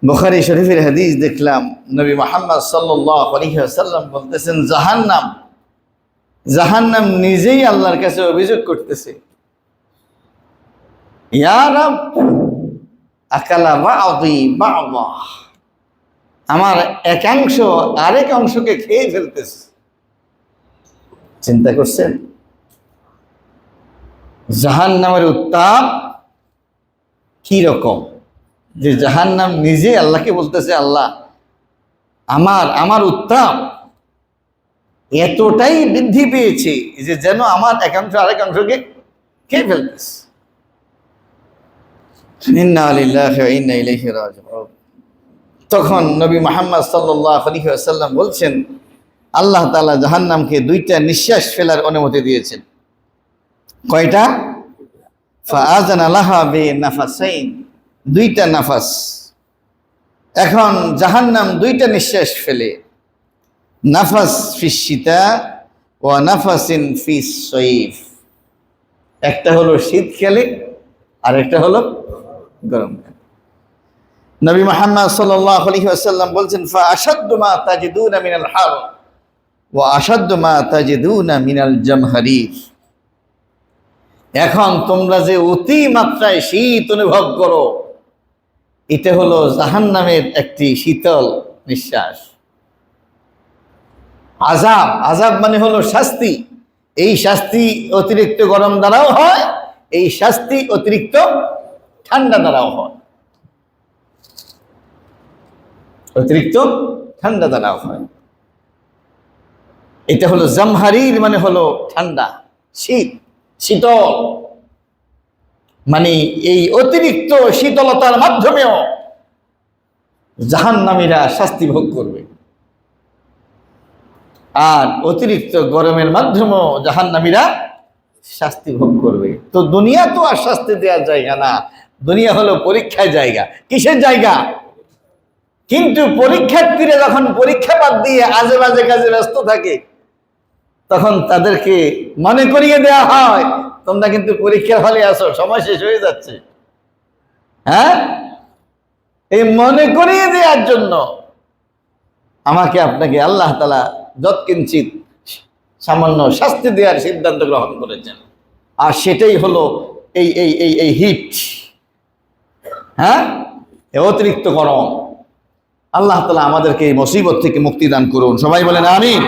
বুখারী শরীফের হাদিস দেখলাম, নবী মুহাম্মদ সাল্লাল্লাহু আলাইহি ওয়াসাল্লাম বলতেছেন, জাহান্নাম নিজেই আল্লাহর কাছে অভিযোগ করতেছে, ইয়া রাব আকালা বা'দি বা'দা, আমার একাংশ আরেক অংশকে খেয়ে ফেলতেছে। চিন্তা করছেন জাহান্নামের উত্তাপ কি রকম, যে জাহান্নাম নিজে আল্লাহকে বলতেছে, আল্লাহ আমার উত্তাপ এতটাই বৃদ্ধি পেয়েছে যে যেন আমার একাংশ আরেক অংশকে খেয়ে ফেলতেছে। ইন্না লিল্লাহি ওয়া ইন্না ইলাইহি রাজিউন। তখন নবী মুহাম্মদ সাল্লাল্লাহু আলাইহি ওয়াসাল্লাম বলছেন, আল্লাহ তাআলা জাহান্নামকে দুইটা নিঃশ্বাস ফেলার অনুমতি দিয়েছেন। কয়টা? ফাআযানা লাহা বিনাফাসাইন, দুইটা নাফাস। এখন জাহান্নাম দুইটা নিঃশ্বাস ফেলে, নাফাস ফিস শীতা ওয়া নাফাসিন ফিস সাইফ। একটা হলো শীতকালে আর একটা হলো গরমকালে। নবী মুহাম্মদ সাল্লাল্লাহু আলাইহি ওয়াসাল্লাম বলছেন, ফা আশাদ্দু মা তাজিদুনা মিনাল হার ওয়া আশাদ্দু মা তাজিদুনা মিনাল জামহারির। এখন তোমরা যে অতি মাত্রায় শীত অনুভব করো, এটা হলো জাহান্নামের একটি শীতল নিঃশ্বাস। আযাব মানে হলো শাস্তি। এই শাস্তি অতিরিক্ত গরম দ্বারাও হয়, এই শাস্তি অতিরিক্ত ঠান্ডা দ্বারাও হয়, অতিরিক্ত ঠান্ডা দ্বারাও হয়। এটা হলো জামহারির, মানে হলো ঠান্ডা, শীতল। মানে এই অতিরিক্ত শীতলতার মাধ্যমেও জাহান্নামীরা শাস্তি ভোগ করবে, আর অতিরিক্ত গরমের মাধ্যমেও জাহান্নামীরা শাস্তি ভোগ করবে। তো দুনিয়া তো আর শাস্তি দেওয়ার জায়গা না, দুনিয়া হলো পরীক্ষার জায়গা। কিসের জায়গা? কিন্তু পরীক্ষার্থীরা যখন পরীক্ষা বাদ দিয়ে আজে বাজে কাজে ব্যস্ত থাকে, তখন তাদেরকে মনে করিয়ে দেওয়া হয়, তোমরা কিন্তু পরীক্ষার হলে আসো, সময় শেষ হয়ে যাচ্ছে। হ্যাঁ, এই মনে করিয়ে দেওয়ার জন্য আমাকে আপনাকে আল্লাহ তাআলা যৎকিঞ্চিত সামান্য শাস্তি দেওয়ার সিদ্ধান্ত গ্রহণ করেছেন। আর সেটাই হলো এই হিট, হ্যাঁ, অতিরিক্ত গরম। আল্লাহ তাআলা আমাদেরকে এই মুসিবত থেকে মুক্তি দান করুন। সবাই বলেন আমিন।